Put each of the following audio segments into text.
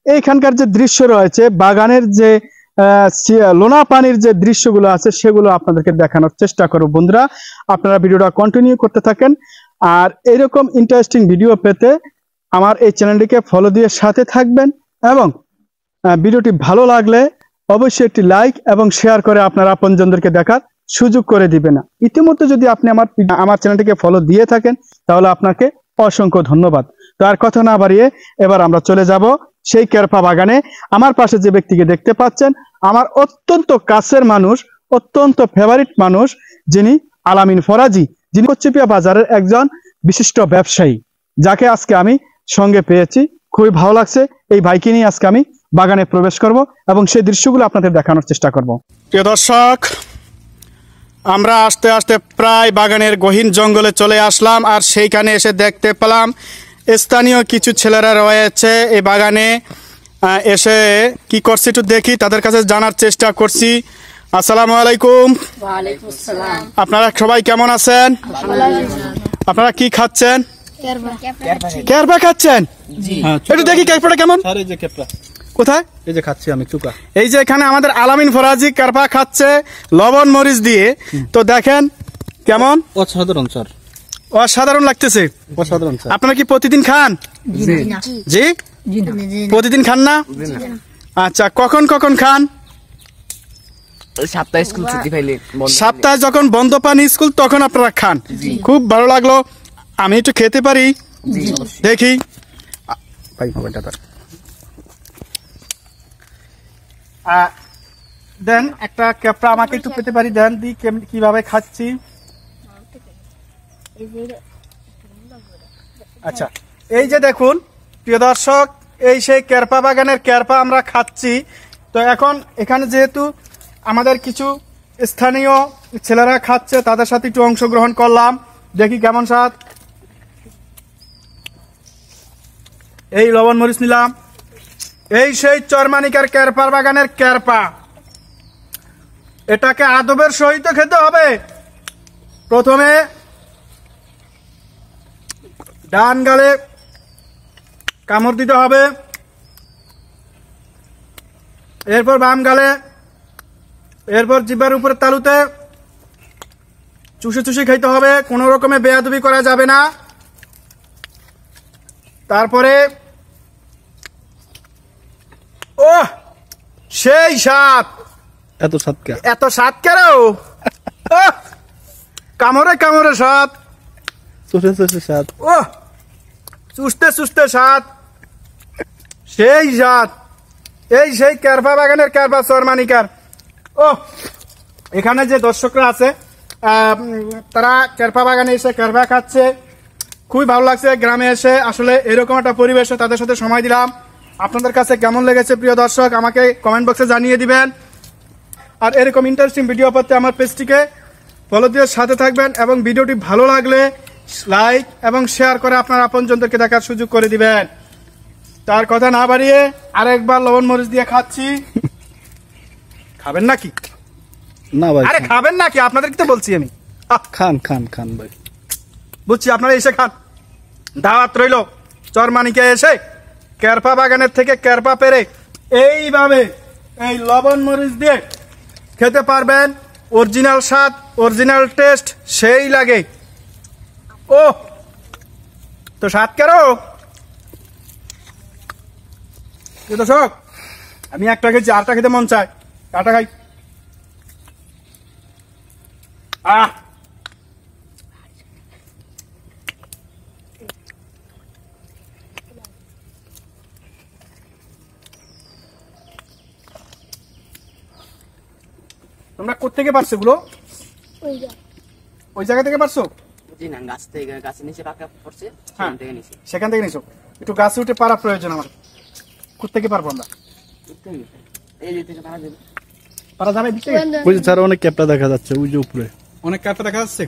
এইখানকার যে দৃশ্য রয়েছে, বাগানের যে লোনা পানির যে দৃশ্যগুলো আছে সেগুলো আপনাদেরকে দেখানোর চেষ্টা করব। বন্ধুরা, আপনারা ভিডিওটা কন্টিনিউ করতে থাকেন। আর এরকম ইন্টারেস্টিং ভিডিও পেতে আমার এই চ্যানেলটিকে ফলো দিয়ে সাথে থাকবেন, এবং ভিডিওটি ভালো লাগলে অবশ্যই একটি লাইক এবং শেয়ার করে আপনার আপনজনদেরকে দেখার সুযোগ করে দিবেন। ইতিমধ্যে যদি আপনি আমার চ্যানেলটিকে ফলো দিয়ে থাকেন তাহলে আপনাকে অসংখ্য ধন্যবাদ। তো আর কথা না বাড়িয়ে এবার আমরা চলে যাব সেই কেরপা বাগানে। আমার পাশে যে ব্যক্তিকে দেখতে পাচ্ছেন আমার অত্যন্ত কাছের মানুষ, অত্যন্ত ফেভারিট মানুষ, যিনি আলামিন ফরাজি, যিনি কচ্চিপিয়া বাজারের একজন বিশিষ্ট ব্যবসায়ী, যাকে আজকে আমি সঙ্গে পেয়েছি। খুবই ভালো লাগছে। এই ভাইকে নিয়ে আজকে আমি বাগানে প্রবেশ করব এবং সেই দৃশ্যগুলো আপনাদের দেখানোর চেষ্টা করব। প্রিয় দর্শক, আমরা আস্তে আস্তে প্রায় বাগানের গহীন জঙ্গলে চলে আসলাম। আর সেইখানে এসে দেখতে পেলাম স্থানীয় কিছু ছেলেরা রয়েছে এই বাগানে। এসে কি করছে একটু দেখি, তাদের কাছে জানার চেষ্টা করছি। আসসালামু আলাইকুম। ওয়ালাইকুম আসসালাম। আপনারা সবাই কেমন আছেন? আপনারা কি খাচ্ছেন? কেরপা খাচ্ছেন? একটু দেখি কেরপাটা কেমন। কোথায়? এই যে খাচ্ছি আমি চুকা। এই যে এখানে আমাদের আলামিন ফরাজি কেরপা খাচ্ছে লবণ মরিচ দিয়ে। তো দেখেন কেমন অসাধারণ স্যার, অসাধারণ লাগতেছে। অসাধারণ স্যার। আপনারা কি প্রতিদিন খান? জি, প্রতিদিন খান না? আচ্ছা, কখন কখন খান? সপ্তাহে স্কুল ছুটি পাইলে, সপ্তাহে যখন বন্ধ পান স্কুল তখন আপনারা খান। খুব ভালো লাগলো। আমি একটু খেতে পারি? দেখি ভাই, মোবাইলটা দেন, একটা ক্যাপটা আমাকে একটু পেতে পারি দেন, দি কিভাবে খাচ্ছি। আচ্ছা, এই যে দেখুন প্রিয় দর্শক, এই সেই কেরপা বাগানের কেরপা আমরা খাচ্ছি। তো এখন এখানে যেহেতু আমাদের কিছু স্থানীয় ছেলেরা খাচ্ছে, তাদের সাথে একটু অংশগ্রহণ করলাম, দেখি কেমন স্বাদ। এই লবণ মরিচ নিলাম। এই সেই চরমানিকার কেরপার বাগানের কেরপা। এটাকে আদবের সহিত খেতে হবে। প্রথমে ডান গালে কামড় দিতে হবে, এরপর বাম গালে, এরপর জিহ্বার উপরে তালুতে চুষে চুষে খাইতে হবে। কোনো রকমে বেয়াদবি করা যাবে না। তারপরে ও সেই স্বাদ, এত স্বাদ কে? এত স্বাদ কেন? কামড়ে কামড়ে স্বাদ, চুষে চুষে স্বাদ, ও চুষতে চুষতে স্বাদ, সেই স্বাদ। এই সেই কেরপা বাগানের কেরপা চরমানিকার। ও এখানে যে দর্শকরা আছে তারা কেরপা বাগানে এসে কেরপা খাচ্ছে, খুবই ভালো লাগছে। গ্রামে এসে আসলে এরকম একটা পরিবেশে তাদের সাথে সময় দিলাম। আপনাদের কাছে কেমন লেগেছে প্রিয় দর্শক আমাকে কমেন্ট বক্সে জানিয়ে দিবেন। আর এরকম ইন্টারেস্টিং ভিডিও পেতে আমার পেজটিকে ফলো দিয়ে সাথে থাকবেন, এবং ভিডিওটি ভালো লাগলে লাইক এবং শেয়ার করে আপনার আপনজনদেরকে দেখার সুযোগ করে দিবেন। তার কথা না বাড়িয়ে আরেকবার লবণ মরিচ দিয়ে খাচ্ছি। খাবেন নাকি? না ভাই। আরে খাবেন নাকি? আপনাদেরকে তো বলছি আমি। খান খান খান ভাই। বুঝছি, আপনারা এসে খান। দাওয়াত রইল। চরমানিকে এসে কেরপা বাগানের থেকে কেরপা পেরে এইভাবে এই লবণ মরিচ দিয়ে খেতে পারবেন। অরিজিনাল স্বাদ, অরিজিনাল টেস্ট সেই লাগে। ও তো স্বাদ কেন দর্শক, আমি একটা খেয়েছি, আরটা খেতে মন চায়। কাটা খাই। তোমরা কোত্থেকে পারছো এগুলো? ওই জায়গা থেকে পারছো? সেখান থেকে নিছো। একটু গাছে উঠে পারা প্রয়োজন আমার। কোত্থেকে পারবো আমরা? পারা যাবে? ওই যে স্যার অনেক ক্যাপটা দেখা যাচ্ছে, ওই যে উপরে অনেক ক্যাপটা দেখা যাচ্ছে।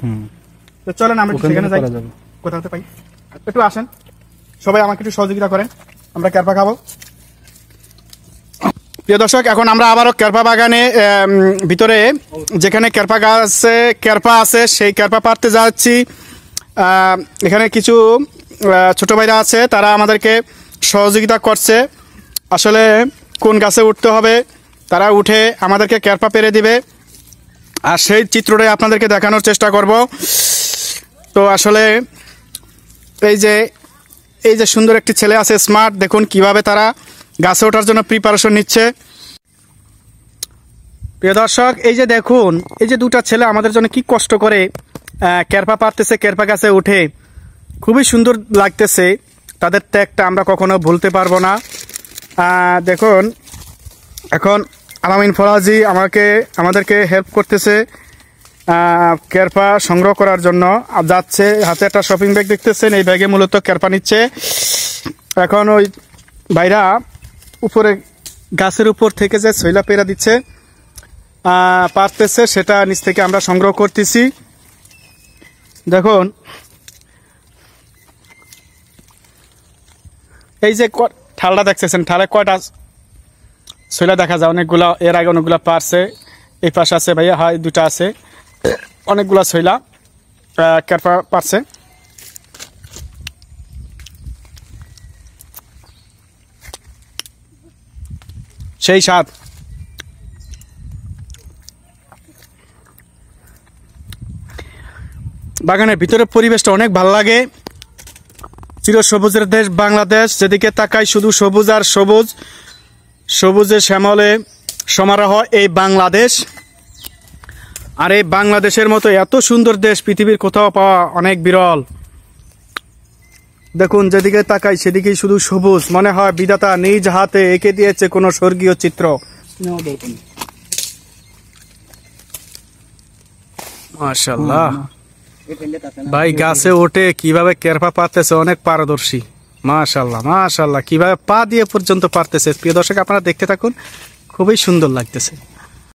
তো চলেন আমরা সেখানে যাই। কোথা হতে পাই? একটু আসেন সবাই, আমাকে একটু সহযোগিতা করেন, আমরা ক্যারপা খাবো। প্রিয় দর্শক, এখন আমরা আবারও কেরপা বাগানে ভিতরে যেখানে কেরপা গাছে কেরপা আছে সেই কেরপা পাড়তে যাচ্ছি। এখানে কিছু ছোট ভাইরা আছে, তারা আমাদেরকে সহযোগিতা করছে। আসলে কোন গাছে উঠতে হবে, তারা উঠে আমাদেরকে ক্যারপা পেরে দিবে, আর সেই চিত্রটাই আপনাদেরকে দেখানোর চেষ্টা করব। তো আসলে এই যে সুন্দর একটি ছেলে আছে স্মার্ট, দেখুন কিভাবে তারা গাছে ওঠার জন্য প্রিপারেশন নিচ্ছে। প্রিয় দর্শক, এই যে দেখুন, এই যে দুটা ছেলে আমাদের জন্য কি কষ্ট করে ক্যারপা পারতেছে, ক্যারপা গাছে উঠে খুবই সুন্দর লাগতেছে। তাদের ত্যাগটা আমরা কখনো ভুলতে পারবো না। দেখুন এখন আলামিন ফরাজি আমাদেরকে হেল্প করতেছে ক্যারপা সংগ্রহ করার জন্য। যাচ্ছে, হাতে একটা শপিং ব্যাগ দেখতেছেন, এই ব্যাগে মূলত ক্যারপা নিচ্ছে। এখন ওই ভাইরা উপরে গাছের উপর থেকে যে শৈলা পেরা দিচ্ছে পারতেছে, সেটা নিচ থেকে আমরা সংগ্রহ করতেছি। দেখুন এই যে ঠালটা দেখতেছেন, ঠালে কয়টা শৈলা দেখা যায়, অনেকগুলা, এর আগে অনেকগুলা পারছে। এই পাশে আছে ভাইয়া, হয় দুটা আছে, অনেকগুলা শৈলা ক্যারপা পারছে। সেই স্বাদ। বাগানের ভিতরের পরিবেশটা অনেক ভালো লাগে। চির সবুজের দেশ বাংলাদেশ, যেদিকে তাকাই শুধু সবুজ আর সবুজ, সবুজে শ্যামলে সমারোহ এই বাংলাদেশ। আর এই বাংলাদেশের মতো এত সুন্দর দেশ পৃথিবীর কোথাও পাওয়া অনেক বিরল। দেখুন যেদিকে তাকাই সেদিকেই শুধু সবুজ, মনে হয় বিধাতা নিজ হাতে এঁকে দিয়েছে কোনো স্বর্গীয় চিত্র। মাশাআল্লাহ, ভাই গাছে ওঠে কিভাবে ক্যারপা পারতেছে, অনেক পারদর্শী। মাশাআল্লাহ মাশাআল্লাহ, কিভাবে পা দিয়ে পর্যন্ত পারতেছে। প্রিয় দর্শক, আপনারা দেখতে থাকুন, খুবই সুন্দর লাগতেছে।